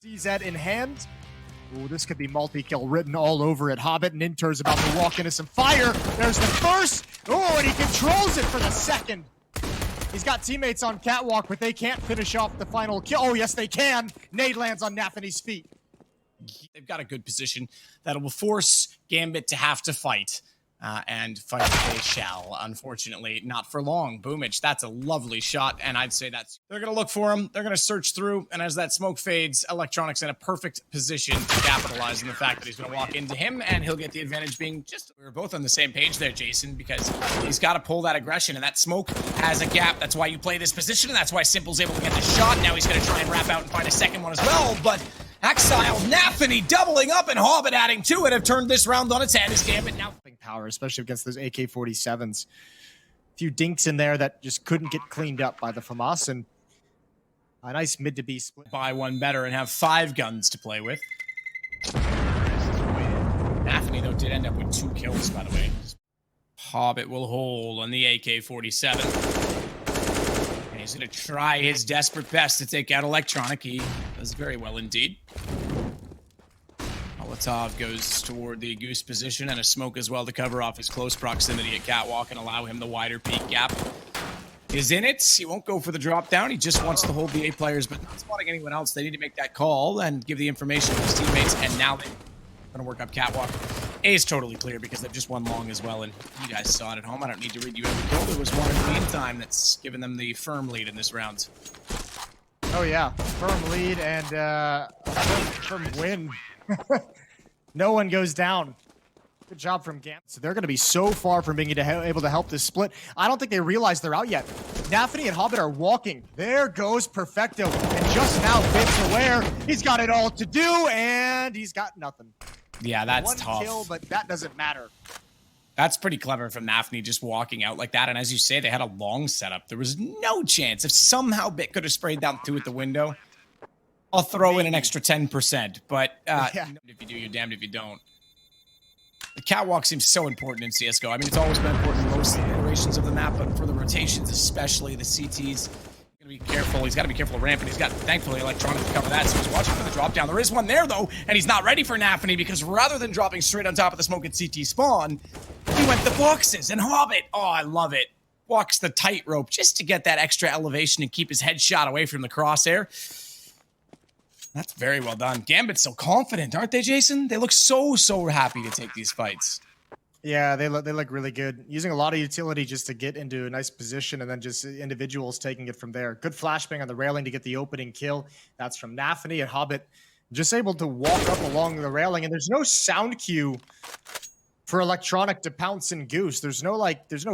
CZ in hand. Ooh, this could be multi-kill written all over it. Hobbit and Inter's about to walk into some fire. There's the first. Oh, and he controls it for the second. He's got teammates on catwalk, but they can't finish off the final kill. Oh, yes, they can. Nade lands on Nafany's feet. They've got a good position that will force Gambit to have to fight. And fight they shall. Unfortunately, not for long. Boomage, that's a lovely shot, and I'd say they're going to look for him. They're going to search through, and as that smoke fades, Electronic's in a perfect position to capitalize on the fact that he's going to walk into him, and he'll get the advantage being just... We're both on the same page there, Jason, because he's got to pull that aggression, and that smoke has a gap. That's why you play this position, and that's why Simple's able to get the shot. Now he's going to try and wrap out and find a second one as well, but... Exile, Nafany doubling up, and Hobbit adding to it have turned this round on its head as Gambit now. Power, especially against those AK-47s. A few dinks in there that just couldn't get cleaned up by the FAMAS, and a nice mid to B split. Buy one better and have 5 guns to play with. Nafany, though, did end up with 2 kills, by the way. Hobbit will hold on the AK-47. He's going to try his desperate best to take out Electronic. He does very well indeed. Molotov goes toward the Goose position and a smoke as well to cover off his close proximity at Catwalk and allow him the wider peak gap. Is in it. He won't go for the drop down. He just wants to hold the A players, but not spotting anyone else. They need to make that call and give the information to his teammates, and now they're going to work up Catwalk. A is totally clear because they've just won long as well, and you guys saw it at home. I don't need to read you every kill. There was one in the meantime that's given them the firm lead in this round. Oh yeah, firm lead and firm win. No one goes down. Good job from Gambit. So they're going to be so far from being able to help this split. I don't think they realize they're out yet. Nafany and Hobbit are walking. There goes Perfecto, and just now Bit's aware he's got it all to do, and he's got nothing. Yeah, that's tough. One kill, but that doesn't matter. That's pretty clever from Nafany just walking out like that. And as you say, they had a long setup. There was no chance. If somehow Bit could have sprayed down 2 at the window, I'll throw in an extra 10%. But yeah. If you do, you're damned if you don't. The catwalk seems so important in CSGO. I mean, it's always been important in most iterations of the map, but for the rotations, especially the CTs, be careful. He's got to be careful of ramping. He's got, thankfully, Electronic to cover that, so he's watching for the drop down. There is one there, though, and he's not ready for Nafany because rather than dropping straight on top of the smoke at CT spawn, he went the boxes. And Hobbit, oh, I love it, walks the tightrope just to get that extra elevation and keep his headshot away from the crosshair. That's very well done. Gambit's so confident, aren't they, Jason? They look so happy to take these fights. Yeah, they look really good. Using a lot of utility just to get into a nice position and then just individuals taking it from there. Good flashbang on the railing to get the opening kill. That's from Nafany, and Hobbit just able to walk up along the railing, and there's no sound cue for Electronic to pounce and Goose. There's no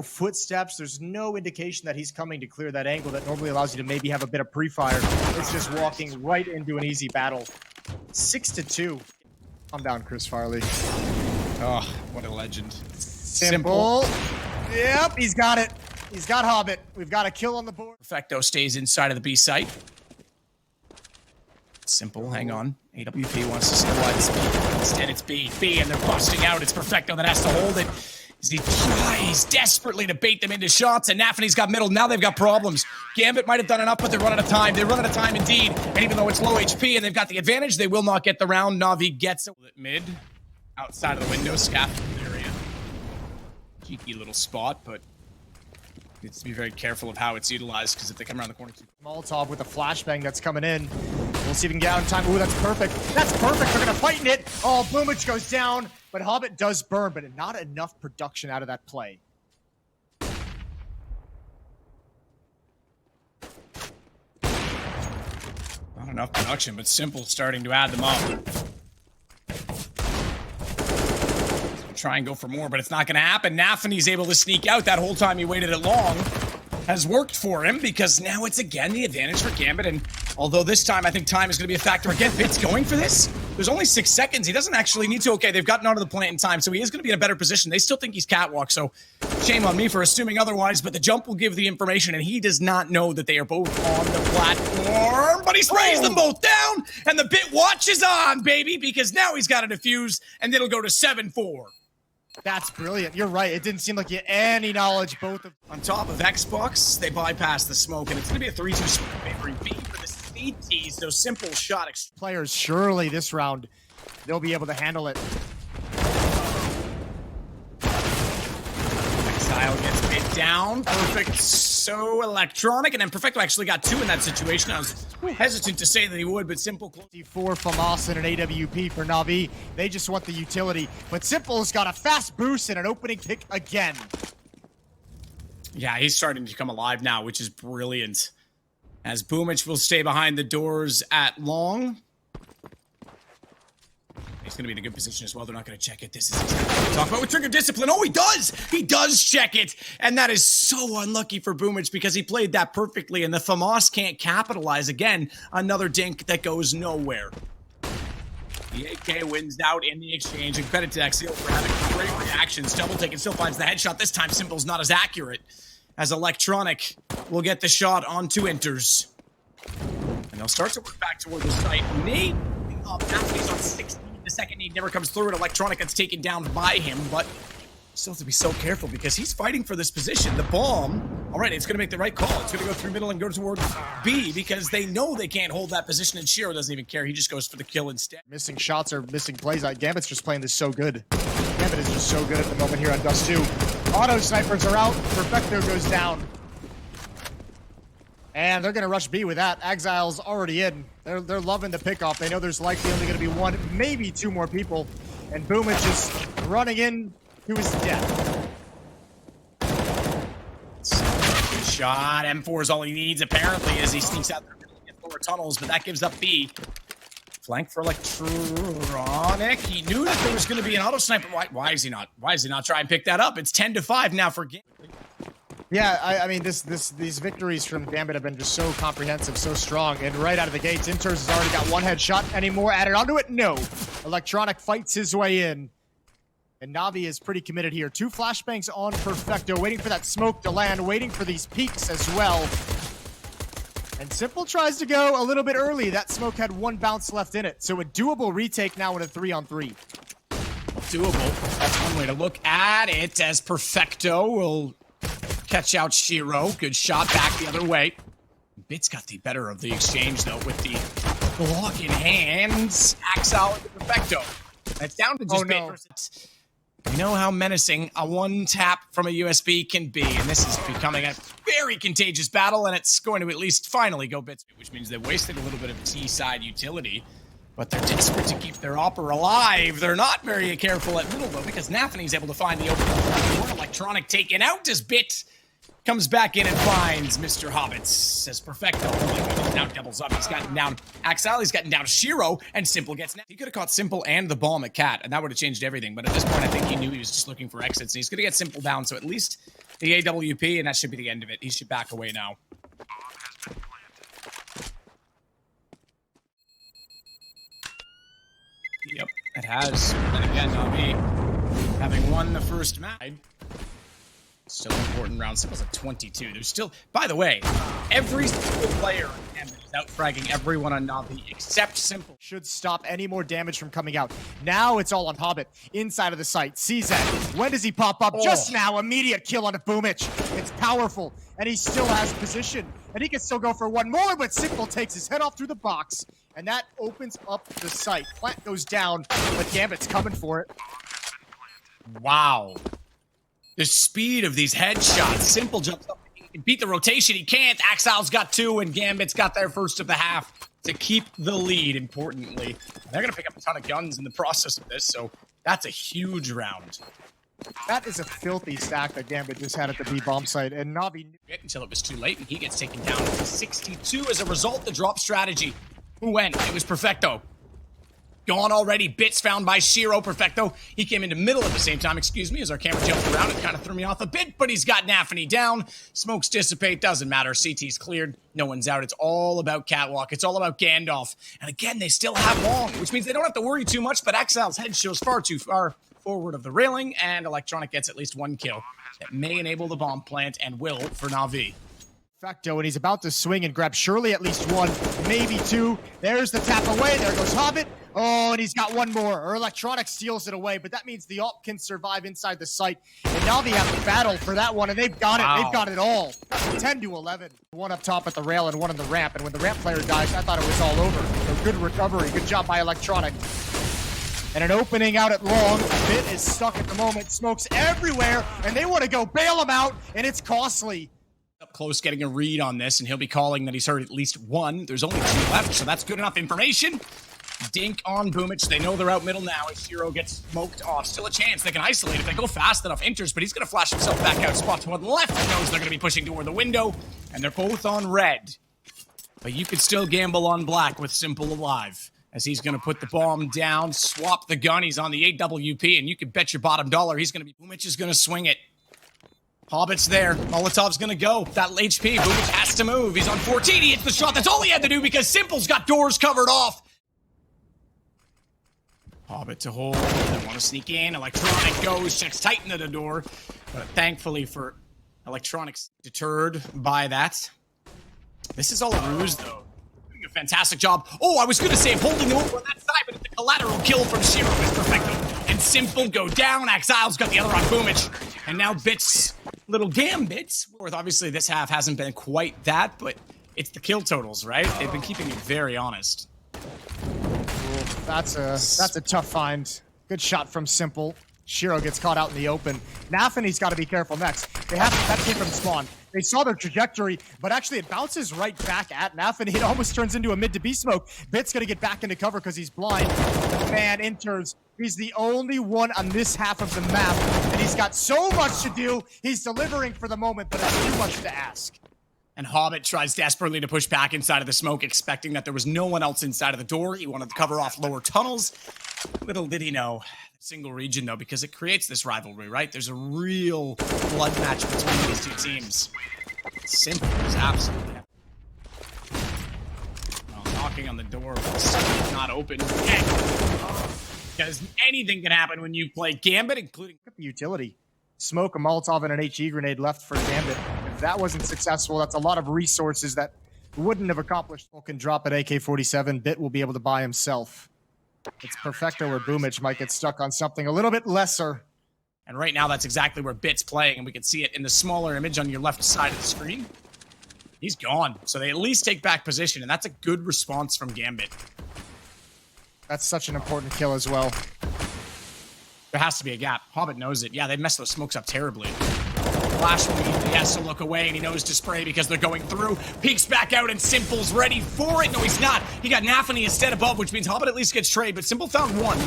footsteps. There's no indication that he's coming to clear that angle that normally allows you to maybe have a bit of pre-fire. It's just walking right into an easy battle. 6-2. Calm down, Chris Farley. Oh, what a legend. Simple. Yep, he's got it. He's got Hobbit. We've got a kill on the board. Perfecto stays inside of the B site. Simple, hang on. AWP wants to stabilize. Instead, it's B. B, and they're busting out. It's Perfecto that has to hold it. As he tries desperately to bait them into shots, and Nafany's got middle. Now they've got problems. Gambit might have done enough, but they're running out of time. They run out of time indeed. And even though it's low HP and they've got the advantage, they will not get the round. NAVI gets it mid. Outside of the window, scaffold area. Cheeky little spot, but needs to be very careful of how it's utilized, because if they come around the corner... Molotov with a flashbang that's coming in. We'll see if we can get out in time. Ooh, that's perfect. That's perfect. They're going to fight in it. Oh, Boomage goes down, but Hobbit does burn, but not enough production out of that play. Not enough production, but Simple starting to add them up. Try and go for more, but it's not going to happen. Nafany's able to sneak out. That whole time he waited it long has worked for him, because now it's again the advantage for Gambit. And although this time I think time is going to be a factor again, Bit's going for this. There's only 6 seconds. He doesn't actually need to. Okay, they've gotten onto the plant in time, so he is going to be in a better position. They still think he's catwalk, so shame on me for assuming otherwise, but the jump will give the information, and he does not know that they are both on the platform, but he sprays them both down, and the Bit watches on, baby, because now he's got a defuse, and it'll go to 7-4. That's brilliant. You're right. It didn't seem like you had any knowledge both of... On top of Xbox, they bypass the smoke, and it's going to be a 3-2 split favoring B for this team. CTs, those simple shot Players, surely this round, they'll be able to handle it. Exile gets hit down. Perfect. So electronic. And then Perfecto actually got 2 in that situation. I was hesitant to say that he would, but Simple. 4 from Austin and AWP for NAVI. They just want the utility. But Simple's got a fast boost and an opening pick again. Yeah, he's starting to come alive now, which is brilliant. As Boomich will stay behind the doors at long. He's going to be in a good position as well. They're not going to check it. This is exactly what we talk about with trigger discipline. Oh, he does! He does check it! And that is so unlucky for Boomich because he played that perfectly, and the FAMAS can't capitalize. Again, another dink that goes nowhere. The AK wins out in the exchange, and credit to Axial for having great reactions. Double taking still finds the headshot. This time, Simple's not as accurate as Electronic will get the shot onto Enters. And they'll start to work back toward the site. Nate, he's on 16. The second need never comes through, and Electronic gets taken down by him, but still have to be so careful because he's fighting for this position. The bomb, all right, it's going to make the right call. It's going to go through middle and go toward B because they know they can't hold that position, and Shiro doesn't even care. He just goes for the kill instead. Missing shots or missing plays. Gambit's just playing this so good. Gambit is just so good at the moment here on Dust 2. Auto snipers are out. Perfecto goes down. And they're going to rush B with that. Exile's already in. They're loving the pickoff. They know there's likely only going to be 1, maybe 2 more people. And Boomich just running in to his death. Good shot. M4 is all he needs, apparently, as he sneaks out there in lower tunnels, but that gives up B. Flank for Electronic. He knew that there was going to be an auto sniper. Why is he not? Why does he not try and pick that up? It's 10-5 now for Gambit. Yeah, I mean, these victories from Gambit have been just so comprehensive, so strong, and right out of the gates, Inters has already got 1 headshot. Any more added onto it? No. Electronic fights his way in, and Navi is pretty committed here. 2 flashbangs on Perfecto, waiting for that smoke to land, waiting for these peaks as well. And Simple tries to go a little bit early. That smoke had 1 bounce left in it, so a doable retake now in a 3-on-3. Doable. That's one way to look at it, as Perfecto will catch out Shiro. Good shot back the other way. Bit's got the better of the exchange, though, with the block in hands. Axel with Perfecto. That's down to just Bit versus... You know how menacing a 1 tap from a USB can be, and this is becoming a very contagious battle, and it's going to at least finally go Bits, which means they wasted a little bit of T-side utility, but they're desperate to keep their Opper alive. They're not very careful at middle, though, because Nathany's able to find the open. Electronic taken out as Bit comes back in and finds Mr. Hobbits. Says Perfecto. Oh my goodness, now doubles up. He's gotten down Axel, he's gotten down Shiro, and Simple gets... He could have caught Simple and the bomb at Cat, and that would have changed everything. But at this point, I think he knew he was just looking for exits, and he's going to get Simple down. So at least the AWP, and that should be the end of it. He should back away now. Yep, it has. And again, NAVI having won the first match. Still an important round. Simple's at 22. There's still, by the way, every single player on Gambit is out-fragging everyone on NAVI except Simple. Should stop any more damage from coming out. Now it's all on Hobbit, inside of the site. CZ, when does he pop up? Just now, immediate kill on a Boomich. It's powerful, and he still has position. And he can still go for 1 more, but Simple takes his head off through the box. And that opens up the site. Plant goes down, but Gambit's coming for it. Wow. The speed of these headshots. Simple jumps up. He can beat the rotation. He can't. Axel's got 2, and Gambit's got their first of the half to keep the lead, importantly. They're going to pick up a ton of guns in the process of this, so that's a huge round. That is a filthy stack that Gambit just had at the B bomb site, and Navi... Until it was too late, and he gets taken down to 62 as a result. The drop strategy. Who went? It was Perfecto. Gone already. Bits found by Shiro. Perfecto. He came into middle at the same time, excuse me, as our camera jumped around. It kind of threw me off a bit, but he's got Nathany down. Smokes dissipate. Doesn't matter. CT's cleared. No one's out. It's all about Catwalk. It's all about Gandalf. And again, they still have long, which means they don't have to worry too much, but Axel's head shows far too far forward of the railing, and Electronic gets at least 1 kill. That may enable the bomb plant and will for NAVI. Perfecto, and he's about to swing and grab surely at least one, maybe two. There's the tap away. There goes Hobbit. Oh, and he's got one more. Or Electronic steals it away, but that means the AWP can survive inside the site. And now they have to battle for that one, and they've got it. They've got it all. 10-11. One up top at the rail and one on the ramp. And when the ramp player dies, I thought it was all over. So good recovery. Good job by Electronic. And an opening out at long. Bit is stuck at the moment. Smokes everywhere, and they want to go bail him out, and it's costly. Up close getting a read on this, and he'll be calling that he's heard at least one. There's only two left, so that's good enough information. Dink on Boomich. They know they're out middle now as Shiro gets smoked off. Still a chance. They can isolate if they go fast enough. Enters, but he's going to flash himself back out. Spot to one left. He knows they're going to be pushing toward the window, and they're both on red. But you could still gamble on black with Simple alive, as he's going to put the bomb down, swap the gun. He's on the AWP, and you can bet your bottom dollar he's going to be... Boomich is going to swing it. Hobbit's there. Molotov's gonna go. That HP. Boomich has to move. He's on 14. He hits the shot. That's all he had to do because Simple's got doors covered off. Hobbit to hold. They want to sneak in. Electronic goes. Checks tight into the door. But thankfully for Electronics, deterred by that. This is all a ruse, though. Doing a fantastic job. Oh, I was gonna say holding them over on that side, but it's a collateral kill from Shiro is perfecto. And Simple go down. Exile's got the other on Boomich. And now Bits... Little Gambit. Obviously, this half hasn't been quite that, but it's the kill totals, right? They've been keeping it very honest. That's a tough find. Good shot from Simple. Shiro gets caught out in the open. NAVI's got to be careful next. They have that came from spawn. They saw their trajectory, but actually it bounces right back at NAVI. It almost turns into a mid to B smoke. Bit's gonna get back into cover because he's blind. The man enters. He's the only one on this half of the map, and he's got so much to do. He's delivering for the moment, but it's too much to ask. And Hobbit tries desperately to push back inside of the smoke, expecting that there was no one else inside of the door. He wanted to cover off lower tunnels. Little did he know. Single region, though, because it creates this rivalry, right? There's a real blood match between these two teams. Simple is absolutely... Well, knocking on the door, but not open yet. Because anything can happen when you play Gambit, including... Look at the utility. Smoke, a Molotov, and an HE grenade left for Gambit. If that wasn't successful, that's a lot of resources that wouldn't have accomplished. Can drop at AK-47. Bit will be able to buy himself. It's Perfecto or Boomich might get stuck on something a little bit lesser. And right now, that's exactly where Bit's playing, and we can see it in the smaller image on your left side of the screen. He's gone, so they at least take back position, and that's a good response from Gambit. That's such an important kill as well. There has to be a gap. Hobbit knows it. Yeah, they messed those smokes up terribly. Flash will he has to look away, and he knows to spray because they're going through. Peeks back out, and Simple's ready for it. No, he's not. He got NAVI instead above, which means Hobbit at least gets trade, but Simple found one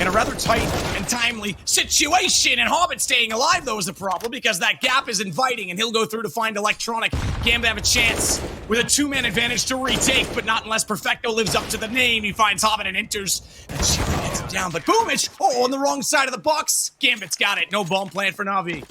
in a rather tight and timely situation. And Hobbit staying alive, though, is a problem because that gap is inviting, and he'll go through to find Electronic. Gambit have a chance with a two-man advantage to retake, but not unless Perfecto lives up to the name. He finds Hobbit and enters, and Shiro gets him down. But Boomich, on the wrong side of the box. Gambit's got it. No bomb plan for NAVI.